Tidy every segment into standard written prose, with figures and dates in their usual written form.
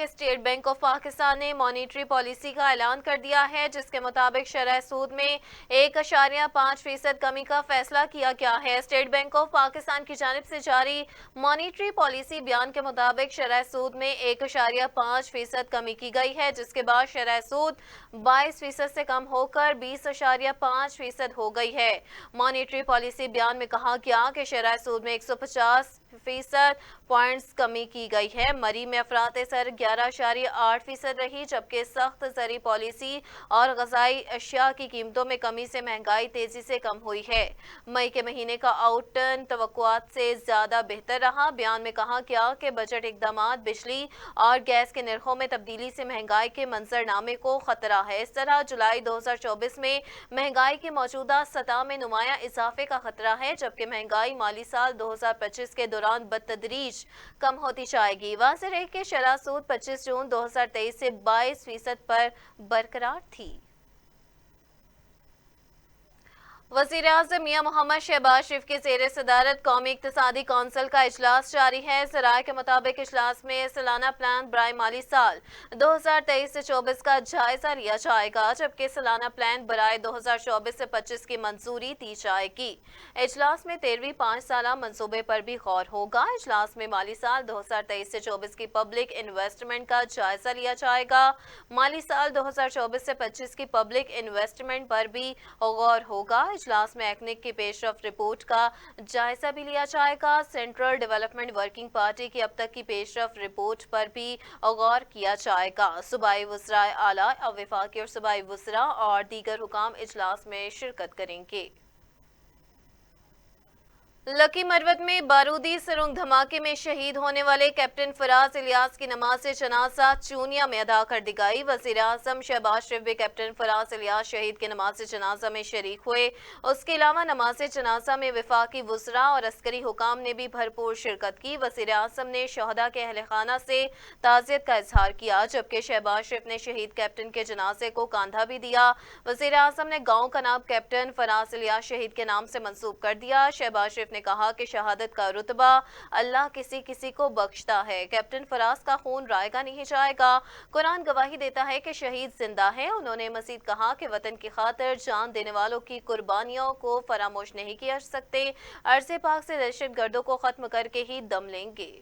State bank of Pakistan نے monetary policy کا اعلان کر دیا ہے جس کے مطابق شرح سود میں 1.5% کمی کا فیصلہ کیا گیا ہے۔ اسٹیٹ بینک آف پاکستان کی جانب سے جاری مانیٹری پالیسی بیان کے مطابق شرح سود میں 1.5% کمی کی گئی ہے، جس کے بعد شرح سود 22% سے کم ہو کر 20.5% ہو گئی ہے۔ مانیٹری پالیسی بیان میں کہا گیا کہ شرح سود میں 150% پوائنٹس کمی کی گئی ہے۔ مری میں افراط سر 11.8% رہی، جبکہ سخت زرعی پالیسی اور غذائی اشیاء کی قیمتوں میں کمی سے مہنگائی تیزی سے کم ہوئی ہے۔ مئی کے مہینے کا آؤٹ ٹرن توقعات سے زیادہ بہتر رہا۔ بیان میں کہا گیا کہ بجٹ اقدامات بجلی اور گیس کے نرخوں میں تبدیلی سے مہنگائی کے منظرنامے کو خطرہ ہے۔ اس طرح جولائی 2024 میں مہنگائی کی موجودہ سطح میں نمایاں اضافے کا خطرہ ہے، جبکہ مہنگائی مالی سال 2025 کے دوران بتدریج کم ہوتی جائے گی۔ واضح ہے کہ شرح سود 25 جون 2023 سے 22% پر برقرار تھی۔ وزیر اعظم میاں محمد شہباز شریف کے زیر صدارت قومی اقتصادی کونسل کا اجلاس جاری ہے۔ ذرائع کے مطابق اجلاس میں سالانہ پلان برائے مالی سال 2023 سے 24 کا جائزہ لیا جائے گا، جبکہ سالانہ پلان برائے 2024 سے 25 کی منظوری دی جائے گی۔ اجلاس میں 13ویں 5 سالہ منصوبے پر بھی غور ہوگا۔ اجلاس میں مالی سال 2023 سے 24 کی پبلک انویسٹمنٹ کا جائزہ لیا جائے گا۔ مالی سال 2024 سے 25 کی پبلک انویسٹمنٹ پر بھی غور ہوگا۔ اجلاس میں ایکنک کی پیش رفت رپورٹ کا جائزہ بھی لیا جائے گا۔ سینٹرل ڈیولپمنٹ ورکنگ پارٹی کی اب تک کی پیش رفت رپورٹ پر بھی غور کیا جائے گا۔ صوبائی وزرائے اعلیٰ، وفاقی اور صوبائی وزراء اور دیگر حکام اجلاس میں شرکت کریں گے۔ لکی مروت میں بارودی سرنگ دھماکے میں شہید ہونے والے کیپٹن فراز الیاس کی نماز جنازہ چونیا میں ادا کر دی گئی۔ وزیر اعظم شہباز شریف بھی کیپٹن فراز الیاس شہید کے نماز جنازہ میں شریک ہوئے۔ اس کے علاوہ نماز جنازہ میں وفاقی وزراء اور عسکری حکام نے بھی بھرپور شرکت کی۔ وزیر اعظم نے شہداء کے اہل خانہ سے تعزیت کا اظہار کیا، جبکہ شہباز شریف نے شہید کیپٹن کے جنازے کو کاندھا بھی دیا۔ وزیر اعظم نے گاؤں کا نام کیپٹن فراز الیاس شہید کے نام سے منسوب کر دیا۔ شہباز شریف نے کہا کہ شہادت کا رتبہ اللہ کسی کسی کو بخشتا ہے۔ کیپٹن فراز کا خون رائے گا نہیں جائے گا۔ قرآن گواہی دیتا ہے کہ شہید زندہ ہے۔ انہوں نے مزید کہا کہ وطن کی خاطر جان دینے والوں کی قربانیوں کو فراموش نہیں کیا جا سکتے۔ ارض پاک سے دہشت گردوں کو ختم کر کے ہی دم لیں گے۔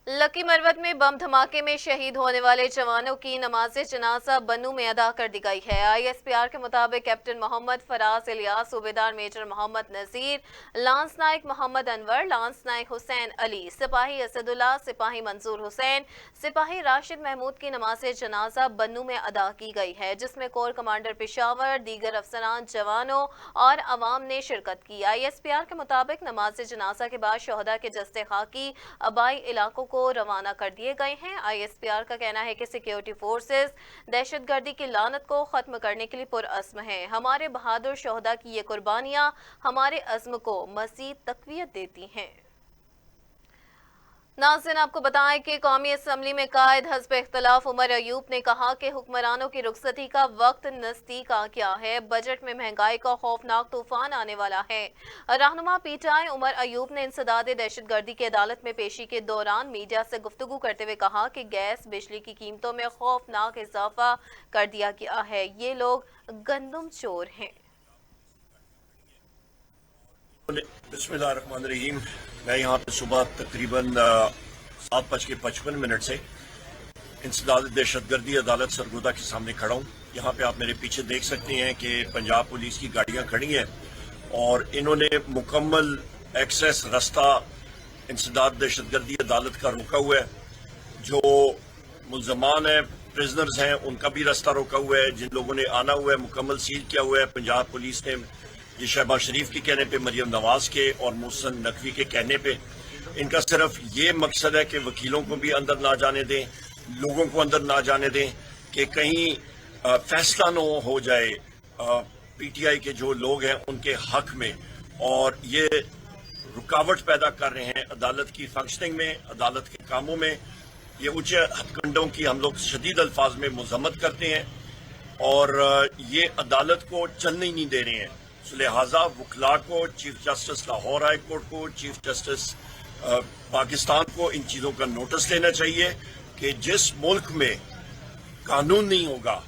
لکی مروت میں بم دھماکے میں شہید ہونے والے جوانوں کی نماز جنازہ بنوں میں ادا کر دی گئی ہے۔ آئی ایس پی آر کے مطابق کیپٹن محمد فراز الیاس، صوبیدار میجر محمد نذیر، لانس نائک محمد انور، لانس نائک حسین علی، سپاہی اسد اللہ، سپاہی منظور حسین، سپاہی راشد محمود کی نماز جنازہ بنوں میں ادا کی گئی ہے، جس میں کور کمانڈر پشاور، دیگر افسران، جوانوں اور عوام نے شرکت کی۔ آئی ایس پی آر کے مطابق نماز جنازہ کے بعد شہداء کے جسد خاکی آبائی علاقوں کو روانہ کر دیے گئے ہیں۔ آئی ایس پی آر کا کہنا ہے کہ سیکیورٹی فورسز دہشت گردی کی لعنت کو ختم کرنے کے لیے پرعزم ہیں۔ ہمارے بہادر شہداء کی یہ قربانیاں ہمارے عزم کو مزید تقویت دیتی ہیں۔ ناظرین، آپ کو بتائیں کہ قومی اسمبلی میں قائد حزب اختلاف عمر ایوب نے کہا کہ حکمرانوں کی رخصتی کا وقت نزدیک آ گیا ہے۔ بجٹ میں مہنگائی کا خوفناک طوفان آنے والا ہے۔ رہنما P T I Omar Ayub نے انسداد دہشت گردی کی عدالت میں پیشی کے دوران میڈیا سے گفتگو کرتے ہوئے کہا کہ گیس بجلی کی قیمتوں میں خوفناک اضافہ کر دیا گیا ہے۔ یہ لوگ گندم چور ہیں۔ بسم اللہ الرحمن الرحیم۔ میں یہاں پہ صبح تقریباً 7:55 سے انسداد دہشت گردی عدالت سرگودا کے سامنے کھڑا ہوں۔ یہاں پہ آپ میرے پیچھے دیکھ سکتے ہیں کہ پنجاب پولیس کی گاڑیاں کھڑی ہیں اور انہوں نے مکمل ایکسیس رستہ انسداد دہشت گردی عدالت کا روکا ہوا ہے۔ جو ملزمان ہیں، پرزنرز ہیں، ان کا بھی راستہ روکا ہوا ہے۔ جن لوگوں نے آنا ہوا ہے مکمل سیل کیا ہوا ہے۔ پنجاب پولیس نے یہ شہباز شریف کے کہنے پہ، مریم نواز کے اور محسن نقوی کے کہنے پہ، ان کا صرف یہ مقصد ہے کہ وکیلوں کو بھی اندر نہ جانے دیں، لوگوں کو اندر نہ جانے دیں کہ کہیں فیصلہ نہ ہو جائے پی ٹی آئی کے جو لوگ ہیں ان کے حق میں، اور یہ رکاوٹ پیدا کر رہے ہیں عدالت کی فنکشننگ میں، عدالت کے کاموں میں۔ یہ اونچے ہتھکنڈوں کی ہم لوگ شدید الفاظ میں مذمت کرتے ہیں اور یہ عدالت کو چلنے ہی نہیں دے رہے ہیں۔ لہٰذا وکلاء کو، chief justice Lahore high court کو، چیف جسٹس पाकिस्तान को इन चीज़ों का नोटिस लेना चाहिए कि जिस मुल्क में कानून नहीं होगा,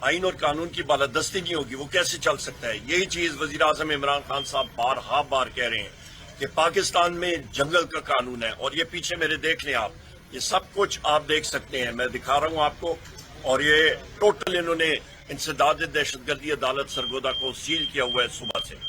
आइन और कानून की बालादस्ती नहीं होगी, वो कैसे चल सकता है। यही चीज़ वज़ीर आज़म इमरान खान साहब बार कह रहे हैं कि पाकिस्तान में जंगल का कानून है। और ये पीछे मेरे देख लें आप, ये सब कुछ आप देख सकते हैं, मैं दिखा रहा हूँ आपको। और ये टोटल इन्होंने इंसदाद दहशतगर्दी अदालत सरगोदा को सील किया हुआ है सुबह से।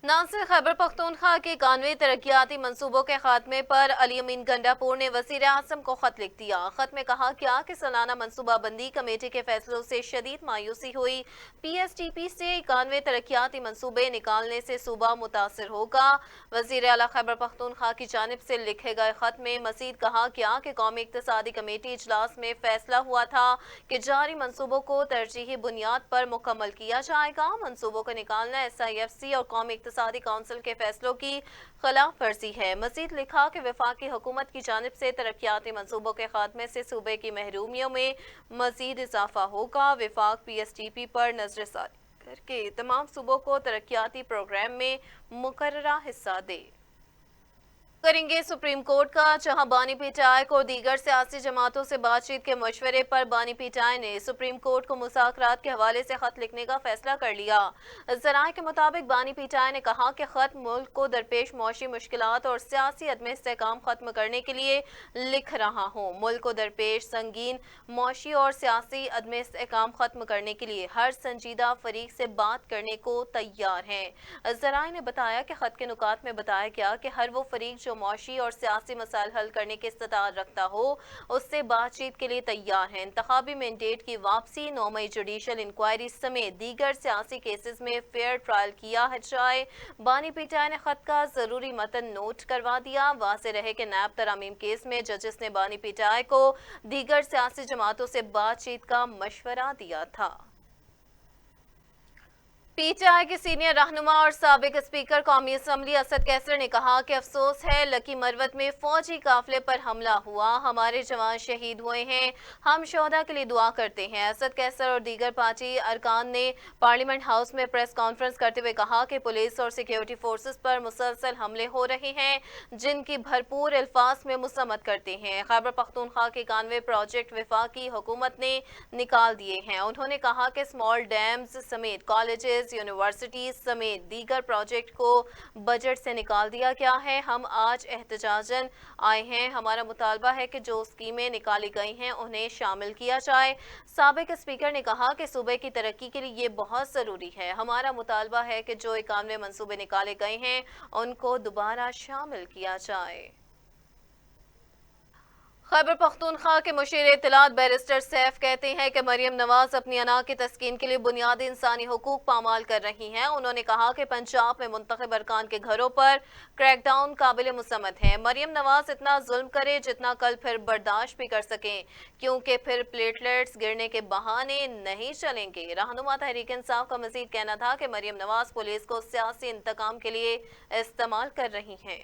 नासिर खैबर पख्तूनख्वा के 91 तरक्याती मंसूबों के खात्मे पर अली अमीन गंडापुर ने वज़ीर आज़म को खत लिख दिया। खत में कहा क्या कि सालाना मंसूबाबंदी कमेटी के फैसलों से शदीद मायूसी हुई। PSTP से 91 तरक्याती मंसूबे निकालने से सूबा मुतासर होगा। वज़ीर आला खैबर पख्तूनख्वा की जानिब से लिखे गए खत में मज़ीद कहा क्या कि कौमी इक़्तिसादी कमेटी इजलास में फैसला हुआ था कि जारी मंसूबों को तरजीही बुनियाद पर मुकम्मल किया जाएगा। मंसूबों को निकालना SIFC और कौमी इक़्तिसादी काउंसिल के फैसलों की खिलाफ वर्जी है। मजीद लिखा कि वफाकी हुकूमत की जानिब से तरक्याती मंसूबों के खात्मे से सूबे की महरूमियों में मजीद इजाफा होगा। वफाक PSTP पर नजरसानी करके तमाम सूबों को तरक्याती प्रोग्राम में मुकर्ररा हिस्सा दे करेंगे। सुप्रीम कोर्ट का जहां बानी पीटाई को दीगर सियासी जमातों से बातचीत के मशवरे पर बानी पीटाई ने सुप्रीम कोर्ट को मुज़ाकरात के हवाले से खत लिखने का फैसला कर लिया। ज़राए के मुताबिक बानी पीटाई ने कहा कि खत मुल्क को दरपेश मौशी मुश्किलात और सियासी अदम इस्तेहकाम खत्म करने के लिए लिख रहा हूँ। मुल्क को दरपेश संगीन मौशी और सियासी अदम इस्तेहकाम खत्म करने के लिए हर संजीदा फरीक से बात करने को तैयार हैं। ज़राए ने बताया कि खत के नुकात में बताया गया कि हर वो फरीक जो मौशी और सियासी मसाइल हल करने की इस्तिताअत रखता हो उससे बातचीत के लिए तैयार है। इंतखाबी मैंडेट की वापसी, 9 मई जुडिशल इंक्वायरी समेत दीगर सियासी केसेस में फेयर ट्रायल किया जाए। बानी पीटाई ने खत का जरूरी मतन नोट करवा दिया। वाज़ेह रहे कि नैब तरामीम केस में जजेस ने बानी पीटाई को दीगर सियासी जमातों से बातचीत का मशवरा दिया था। PTI के सीनियर रहनुमा और साबिक स्पीकर कौमी असम्बली असद कैसर ने कहा कि अफसोस है लकी मरवत में फौजी काफिले पर हमला हुआ, हमारे जवान शहीद हुए हैं, हम शोहदा के लिए दुआ करते हैं। असद कैसर और दीगर पार्टी अरकान ने पार्लियामेंट हाउस में प्रेस कॉन्फ्रेंस करते हुए कहा कि पुलिस और सिक्योरिटी फोर्सेस पर मुसलसल हमले हो रहे हैं जिनकी भरपूर अल्फाज में मुसम्मत करते हैं। खैबर पख्तूनख्वा के 91 प्रोजेक्ट वफाकी हुकूमत ने निकाल दिए हैं। उन्होंने कहा कि स्मॉल डैम्स समेत कॉलेजेस, यूनिवर्सिटीज समेत दीगर प्रोजेक्ट को बजट से निकाल दिया गया है। हम आज एहतजाजन आए हैं, हमारा मुतालबा है कि जो स्कीमें निकाली गई हैं उन्हें शामिल किया जाए। साबिक स्पीकर ने कहा कि सूबे की तरक्की के लिए ये बहुत ज़रूरी है, हमारा मुतालबा है कि जो 91 मंसूबे निकाले गए हैं उनको दोबारा शामिल किया जाए। खैबर पख्तूनख्वा के मुशीर इत्तलात बैरिस्टर सैफ कहते हैं कि मरियम नवाज अपनी अना की तस्कीन के लिए बुनियादी इंसानी हुकूक पामाल कर रही हैं। उन्होंने कहा कि पंजाब में मुंतखब अरकान के घरों पर क्रैकडाउन काबिल मुसम्मत है। मरियम नवाज इतना जुल्म करे जितना कल फिर बर्दाश्त भी कर सकें, क्योंकि फिर प्लेटलेट्स गिरने के बहाने नहीं चलेंगे। रहनुमा तहरीक इंसाफ का मजीद कहना था कि मरियम नवाज पुलिस को सियासी इंतकाम के लिए इस्तेमाल कर रही हैं।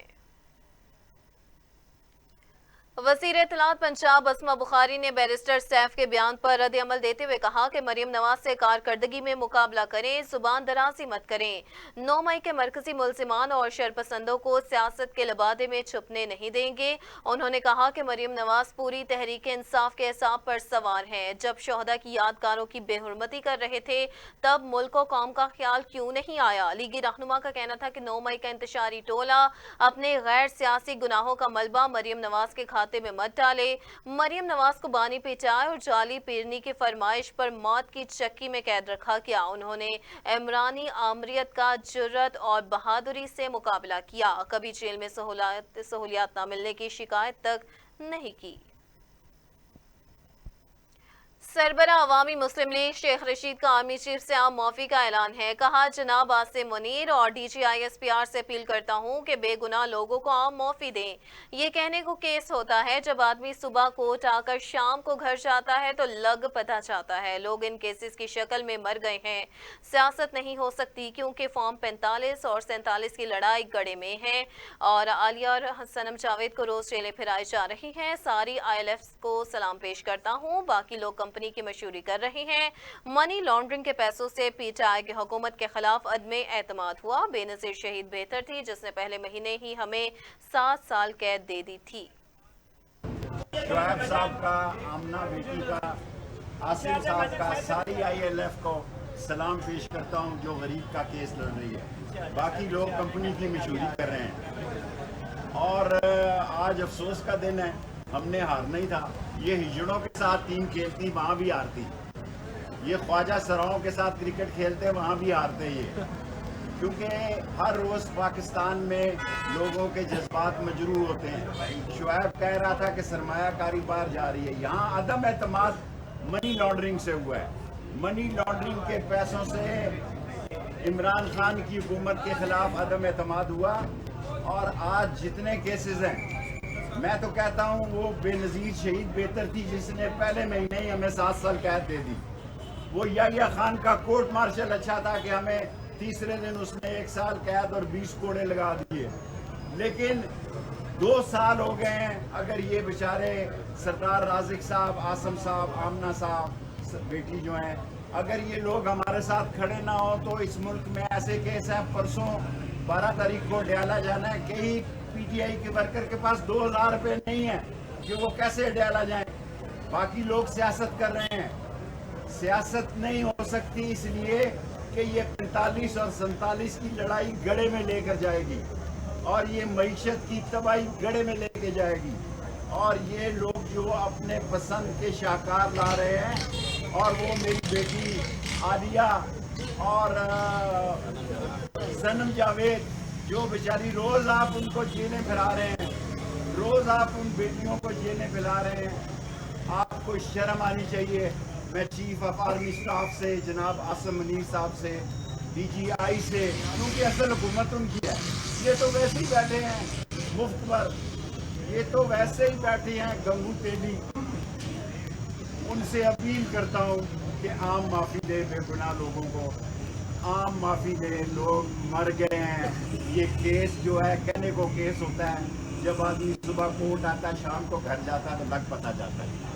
वज़ीर इत्तलात पंजाब अस्मा बुखारी ने बैरिस्टर सैफ के बयान पर रद्द अमल देते हुए कहा कि मरियम नवाज से कारकर्दगी में मुकाबला करें, जुबान दराजी मत करें। 9 मई के मरकजी मुल्जिमान और शरपसंदों को सियासत के लबादे में छुपने नहीं देंगे। उन्होंने कहा कि मरियम नवाज पूरी तहरीक इंसाफ के हिसाब पर सवार हैं। जब शोहदा की यादगारों की बेहुरमती कर रहे थे तब मुल्क और कौम का ख्याल क्यों नहीं आया। लीगी रहनुमा का कहना था कि 9 मई का इंतशारी टोला अपने गैर सियासी गुनाहों का मलबा मरियम नवाज के खाते में मत डाले। मरियम नवाज को बानी पिटाई और जाली पीरनी की फरमाइश पर मौत की चक्की में कैद रखा गया। उन्होंने इमरानी आमरियत का जुर्रत और बहादुरी से मुकाबला किया, कभी जेल में सहूलियात न मिलने की शिकायत तक नहीं की। सरबरा अवामी मुस्लिम लीग शेख रशीद का आर्मी चीफ से आम माफी का ऐलान है। कहा, जनाब आसिम मुनीर और DGI-SPR से अपील करता हूं कि बेगुनाह लोगों को आम माफी दें। ये कहने को केस होता है जब आदमी सुबह कोर्ट आकर शाम को घर जाता है तो लग पता चाहता है। लोग इन केसेस की शक्ल में मर गए हैं। सियासत नहीं हो सकती क्योंकि फॉर्म 45 और 47 की लड़ाई गड़े में है और आलिया और सनम जावेद को रोज जेलें फिराई जा रही हैं। सारी ILFs को सलाम पेश करता हूँ। बाकी लोग कंपनी کرنے کی مشورے کر رہے ہیں۔ منی لانڈرنگ کے پیسوں سے پی ٹی آئی کی حکومت کے خلاف عدم اعتماد ہوا۔ بے نظیر شہید بہتر تھی جس نے پہلے مہینے ہی ہمیں 7 سال قید دے دی تھی۔ شعیب صاحب کا، آمنہ بیٹی کا، آصف صاحب کا، ساری آئی ایل ایف کو سلام پیش کرتا ہوں جو غریب کا کیس لڑ رہی ہے۔ باقی لوگ کمپنی کی مشہوری کر رہے ہیں اور آج افسوس کا دن ہے، ہم نے ہارنا ہی تھا۔ یہ ہجڑوں کے ساتھ ٹیم کھیلتی وہاں بھی ہارتی، یہ خواجہ سراؤں کے ساتھ کرکٹ کھیلتے وہاں بھی ہارتے یہ، کیونکہ ہر روز پاکستان میں لوگوں کے جذبات مجروح ہوتے ہیں۔ شعیب کہہ رہا تھا کہ سرمایہ کاری باہر جا رہی ہے، یہاں عدم اعتماد منی لانڈرنگ سے ہوا ہے۔ منی لانڈرنگ کے پیسوں سے عمران خان کی حکومت کے خلاف عدم اعتماد ہوا، اور آج جتنے کیسز ہیں میں تو کہتا ہوں وہ بے نظیر شہید بہتر تھی جس نے پہلے مہینے ہی ہمیں 7 سال قید دے دی۔ وہ یحییٰ خان کا کورٹ مارشل اچھا تھا کہ ہمیں تیسرے دن اس نے 1 سال قید اور 20 کوڑے لگا دیے، لیکن 2 سال ہو گئے ہیں۔ اگر یہ بیچارے سردار رازق صاحب، عاصم صاحب، آمنہ صاحب بیٹی جو ہیں، اگر یہ لوگ ہمارے ساتھ کھڑے نہ ہوں تو اس ملک میں ایسے کیس ہیں۔ پرسوں 12 تاریخ کو ڈیالہ جانا ہے، کئی پی ٹی آئی کے ورکر کے پاس 2000 روپے نہیں ہیں کہ وہ کیسے ڈیالہ جائیں۔ باقی لوگ سیاست کر رہے ہیں، سیاست نہیں ہو سکتی اس لیے کہ یہ 45 اور 47 کی لڑائی گڑھے میں لے کر جائے گی، اور یہ معیشت کی تباہی گڑھے میں لے کے جائے گی، اور یہ لوگ جو اپنے پسند کے شاہکار لا رہے ہیں، اور وہ میری بیٹی عالیہ اور صنم جاوید جو بیچاری روز آپ ان کو جیلیں پھرا رہے ہیں، روز آپ ان بیٹیوں کو جیلیں پھیلا رہے ہیں، آپ کو شرم آنی چاہیے۔ میں چیف آف آرمی اسٹاف سے جناب عاصم منیر صاحب سے، ڈی جی آئی سے، کیونکہ اصل حکومت ان کی ہے، یہ تو ویسے ہی بیٹھے ہیں مفت پر، یہ تو ویسے ہی بیٹھے ہیں گنگو تیلی، ان سے اپیل کرتا ہوں کہ عام معافی دے بے گناہ لوگوں کو، عام معافی دے۔ لوگ مر گئے ہیں، یہ کیس جو ہے کہنے کو کیس ہوتا ہے، جب آدمی صبح کورٹ آتا ہے شام کو گھر جاتا ہے تو لگ پتہ جاتا ہے۔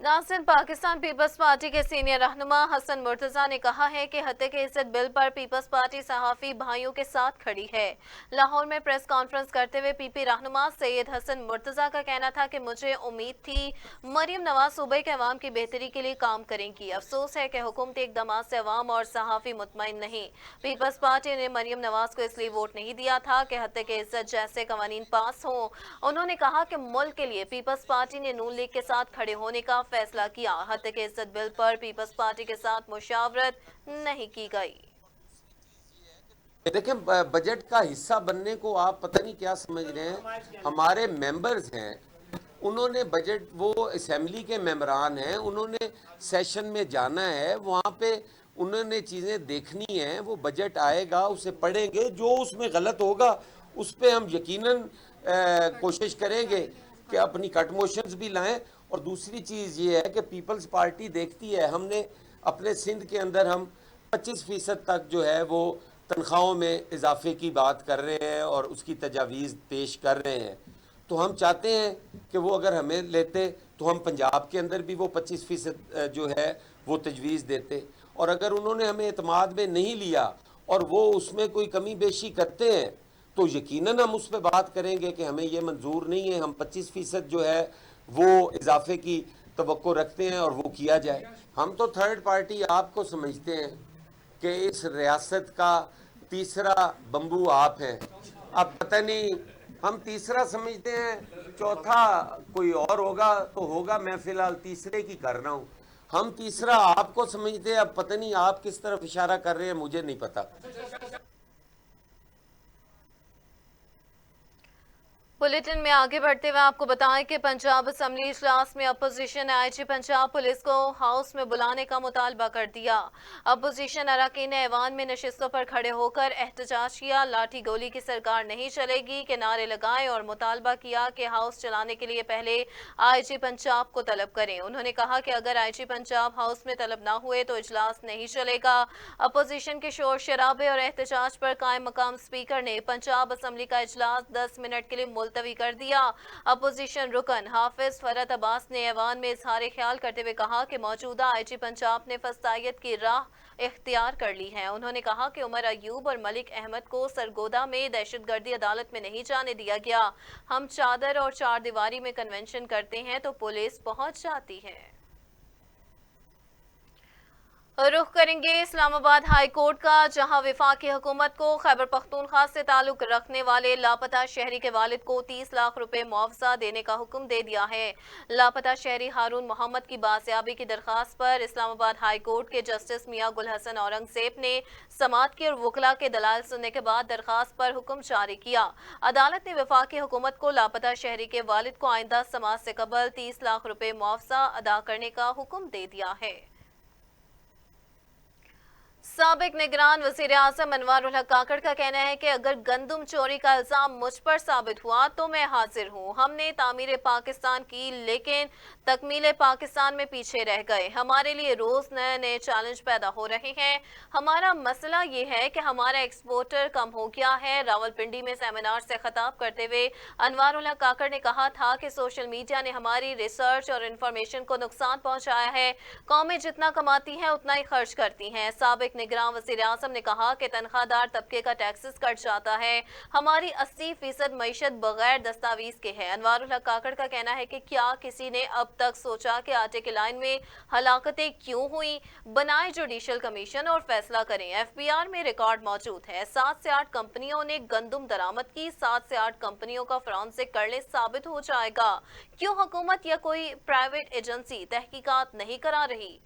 ناظرین، پاکستان پیپلز پارٹی کے سینئر رہنما حسن مرتضیٰ نے کہا ہے کہ حتیٰ کہ عزت بل پر پیپلز پارٹی صحافی بھائیوں کے ساتھ کھڑی ہے۔ لاہور میں پریس کانفرنس کرتے ہوئے پی پی رہنما سید حسن مرتضیٰ کا کہنا تھا کہ مجھے امید تھی مریم نواز صوبے کے عوام کی بہتری کے لیے کام کریں گی۔ افسوس ہے کہ حکومتی اقدامات سے عوام اور صحافی مطمئن نہیں۔ پیپلز پارٹی نے مریم نواز کو اس لیے ووٹ نہیں دیا تھا کہ حتیٰ کہ عزت جیسے قوانین پاس ہوں۔ انہوں نے کہا کہ ملک کے لیے پیپلز پارٹی نے نون لیگ کے ساتھ کھڑے ہونے کا فیصلہ کیا، حتیٰ کہ عزت بل پر پیپلز پارٹی کے ساتھ مشاورت نہیں کی گئی۔ دیکھیں، بجٹ کا حصہ بننے کو آپ پتہ نہیں کیا سمجھ رہے ہیں۔ ہمارے ممبرز ہیں، انہوں نے بجٹ، وہ اسمبلی کے ممبران ہیں، انہوں نے سیشن میں جانا ہے، وہاں پہ انہوں نے چیزیں دیکھنی ہیں، وہ بجٹ آئے گا اسے پڑھیں گے، جو اس میں غلط ہوگا اس پہ ہم یقیناً کوشش کریں گے کہ اپنی کٹ موشنز بھی لائیں۔ اور دوسری چیز یہ ہے کہ پیپلز پارٹی دیکھتی ہے، ہم نے اپنے سندھ کے اندر ہم 25% تک جو ہے وہ تنخواہوں میں اضافے کی بات کر رہے ہیں اور اس کی تجاویز پیش کر رہے ہیں، تو ہم چاہتے ہیں کہ وہ اگر ہمیں لیتے تو ہم پنجاب کے اندر بھی وہ 25% جو ہے وہ تجویز دیتے، اور اگر انہوں نے ہمیں اعتماد میں نہیں لیا اور وہ اس میں کوئی کمی بیشی کرتے ہیں تو یقیناً ہم اس پہ بات کریں گے کہ ہمیں یہ منظور نہیں ہے، ہم 25% جو ہے وہ اضافے کی توقع رکھتے ہیں اور وہ کیا جائے۔ ہم تو تھرڈ پارٹی آپ کو سمجھتے ہیں کہ اس ریاست کا تیسرا بمبو آپ ہیں، اب پتہ نہیں ہم تیسرا سمجھتے ہیں، چوتھا کوئی اور ہوگا تو ہوگا، میں فی الحال تیسرے کی کر رہا ہوں۔ ہم تیسرا آپ کو سمجھتے ہیں، اب پتہ نہیں آپ کس طرف اشارہ کر رہے ہیں، مجھے نہیں پتا۔ بلیٹن میں آگے بڑھتے ہوئے آپ کو بتائیں کہ پنجاب اسمبلی اجلاس میں اپوزیشن نے آئی جی پنجاب پولیس کو ہاؤس میں بلانے کا مطالبہ کر دیا۔ اپوزیشن اراکین نے ایوان میں نشستوں پر کھڑے ہو کر احتجاج کیا، لاٹھی گولی کی سرکار نہیں چلے گی کے نعرے لگائے اور مطالبہ کیا کہ ہاؤس چلانے کے لیے پہلے آئی جی پنجاب کو طلب کریں۔ انہوں نے کہا کہ اگر آئی جی پنجاب ہاؤس میں طلب نہ ہوئے تو اجلاس نہیں چلے گا۔ اپوزیشن کے شور شرابے اور احتجاج پر قائم مقام اسپیکر نے پنجاب اسمبلی کا اجلاس 10 منٹ کے لیے मुलतवी कर दिया। अपोजिशन रुकन हाफिज फरहत अब्बास ने ऐवान में इजहार ख्याल करते हुए कहा कि मौजूदा IG पंजाब ने फसादियत की राह इख्तियार कर ली है। उन्होंने कहा कि उमर अयूब और मलिक अहमद को सरगोदा में दहशतगर्दी अदालत में नहीं जाने दिया गया। हम चादर और चार दीवारी में कन्वेंशन करते हैं तो पुलिस पहुंच जाती है। रुख करेंगे इस्लामाबाद हाई कोर्ट का, जहां वफाकी हुकूमत को खैबर पख्तूनख्वा से ताल्लुक रखने वाले लापता शहरी के वालिद को 30 लाख रुपए मुआवजा देने का हुक्म दे दिया है। लापता शहरी हारून मोहम्मद की बाजियाबी की दरखास्त पर इस्लामाबाद हाई कोर्ट के जस्टिस मियां गुल हसन औरंगजेब ने समाअत की और वकला के दलाल सुनने के बाद दरखास्त पर हुक्म जारी किया। अदालत ने वफाकी हुकूमत को लापता शहरी के वालिद को आइंदा समाअत से कबल 30 लाख रुपए मुआवजा अदा करने का हुक्म दे दिया है। साबिक निगरान वज़ीर आज़म अनवारुल हक काकड़ का कहना है कि अगर गंदम चोरी का इल्जाम मुझ पर साबित हुआ तो मैं हाजिर हूँ। हमने तामीर पाकिस्तान की, लेकिन तकमील पाकिस्तान में पीछे रह गए। हमारे लिए रोज नए नए चैलेंज पैदा हो रहे हैं। हमारा मसला ये है कि हमारा एक्सपोर्टर कम हो गया है। रावलपिंडी में सेमिनार से खिताब करते हुए अनवारुल हक काकड़ ने कहा था कि सोशल मीडिया ने हमारी रिसर्च और इंफॉर्मेशन को नुकसान पहुंचाया है। कौमें जितना कमाती हैं उतना ही खर्च करती हैं। साबिक निगरान वज़ीर आज़म ने कहा कि तनख्वाहदार तबके का टैक्सेस कट जाता है। हमारी 80% मईशत बगैर दस्तावेज के है। अनवारुल हक काकड़ का कहना है कि क्या किसी ने अब तक सोचा कि आटे की लाइन में हलाकतें क्यों हुई? बनाए जुडिशल कमीशन और फैसला करें। FBR में रिकॉर्ड मौजूद है। 7 से 8 कंपनियों ने गंदम दरामद की। 7 से 8 कंपनियों का फॉरेंसिक करने साबित हो जाएगा। क्यों हुकूमत या कोई प्राइवेट एजेंसी तहकीकात नहीं करा रही?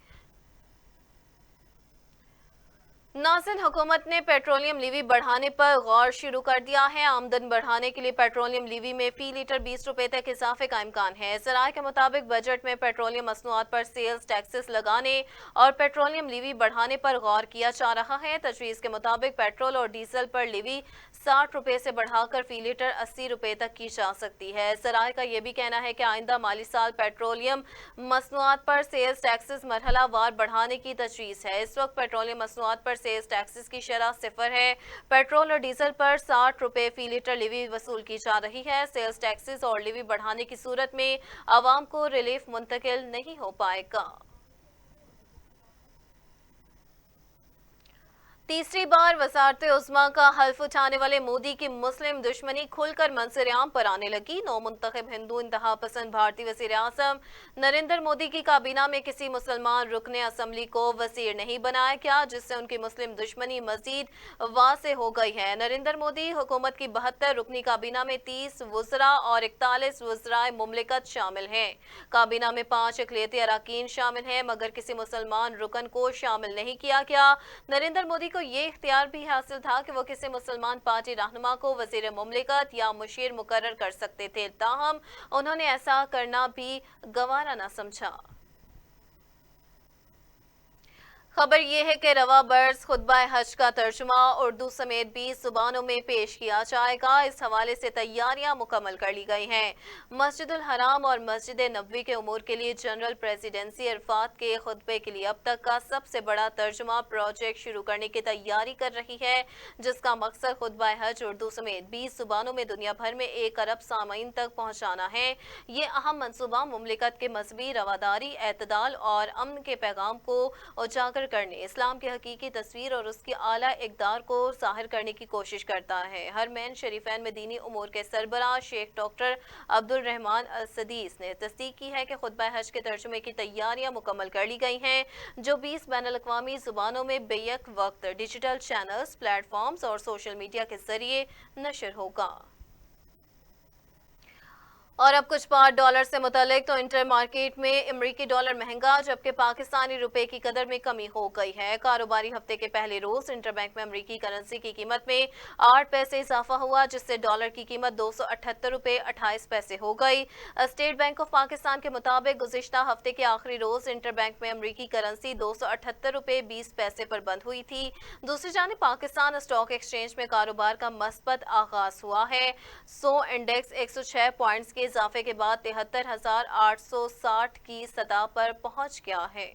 नाज़रीन, हुकूमत ने पेट्रोलियम लीवी बढ़ाने पर गौर शुरू कर दिया है। आमदन बढ़ाने के लिए पेट्रोलियम लीवी में फी लीटर 20 रुपए तक इजाफे का इम्कान है। ज़राए के मुताबिक बजट में पेट्रोलियम मसनूआत पर सेल्स टैक्सेस लगाने और पेट्रोलियम लीवी बढ़ाने पर गौर किया जा रहा है। तजवीज़ के मुताबिक पेट्रोल और डीजल पर लीवी 60 रुपए से बढ़ाकर फी लीटर 80 रुपए तक की जा सकती है। ज़राए का यह भी कहना है कि आइंदा माली साल पेट्रोलियम मसनूआत पर सेल्स टैक्सेस मरहला वार बढ़ाने की तजवीज़ है। इस वक्त पेट्रोलियम मसनूआत पर सेल्स टैक्सेस की शरह 0 है। पेट्रोल और डीजल पर 60 रुपए फी लीटर लीवी वसूल की जा रही है। सेल्स टैक्सेस और लीवी बढ़ाने की सूरत में आवाम को रिलीफ मुंतकिल नहीं हो पाएगा। तीसरी बार वज़ारत उज़्मा का हल्फ उठाने वाले मोदी की मुस्लिम दुश्मनी खुलकर मंजर-ए-आम पर आने लगी। नौ मुंतखब हिंदू इंतहा पसंद भारतीय वज़ीर आज़म नरेंद्र मोदी की काबीना में किसी मुसलमान रुकने असम्बली को वज़ीर नहीं बनाया गया, जिससे उनकी मुस्लिम दुश्मनी मजीद वाज़ेह हो गई है। नरेंद्र मोदी हुकूमत की 72 रुकनी काबीना में 30 वज़रा और 41 वज़राए मुमलिकत शामिल हैं। काबीना में 5 अक़लियती अराकीन शामिल हैं, मगर किसी मुसलमान रुकन को शामिल नहीं किया गया। नरेंद्र मोदी को ये इख्तियार भी हासिल था कि वो किसी मुसलमान पार्टी रहनुमा को वज़ीर मुमलिकत या मुशीर मुकर्रर कर सकते थे, ताहम उन्होंने ऐसा करना भी गवारा न समझा। खबर यह है कि रवा बर्स खुतबा हज का तर्जुमा उर्दू समेत 20 जुबानों में पेश किया जाएगा। इस हवाले से तैयारियां मुकम्मल कर ली गई हैं। मस्जिदुल हराम और मस्जिद नबवी के उमूर के लिए जनरल प्रेसिडेंसी अरफात के खुतबे के लिए अब तक का सबसे बड़ा तर्जुमा प्रोजेक्ट शुरू करने की तैयारी कर रही है, जिसका मकसद खुतबा हज उर्दू समेत 20 जुबानों में दुनिया भर में 1 अरब सामीन तक पहुँचाना है। ये अहम मनसूबा मुमलिकत के मजहबी रवादारी, एतदाल और अमन के पैगाम को उजागर करने, इस्लाम की हकीकी तस्वीर और उसकी आला इक़दार को ज़ाहिर करने की कोशिश करता है। हरमैन शरीफैन में दीनी उमूर के सरबराह शेख डॉक्टर अब्दुल रहमान अल सदीस ने तस्दीक की है कि खुतबा हज के तर्जुमे की तैयारियां मुकम्मल कर ली गई हैं, जो 20 बैनुल-अक़वामी ज़ुबानों में बेयक वक्त डिजिटल चैनल्स, प्लेटफॉर्म्स और सोशल मीडिया के जरिए नशर होगा। और अब कुछ बात डॉलर से मुतालिक, तो इंटर मार्केट में अमरीकी डॉलर महंगा, जबकि पाकिस्तानी रुपए की कदर में कमी हो गई है। कारोबारी हफ्ते के पहले रोज इंटरबैंक में अमरीकी करेंसी की कीमत में 8 पैसे इजाफा हुआ, जिससे डॉलर की कीमत 278 रुपए 28 पैसे हो गई। स्टेट बैंक ऑफ पाकिस्तान के मुताबिक गुज़िश्ता हफ्ते के आखिरी रोज इंटरबैंक में अमरीकी करेंसी 278 रुपए 20 पैसे पर बंद हुई थी। दूसरी जानिब पाकिस्तान स्टॉक एक्सचेंज में कारोबार का मस्बत आगाज हुआ है। 100 इंडेक्स 106 पॉइंट्स के इजाफे के बाद 73,860 की सतह पर पहुंच गया है।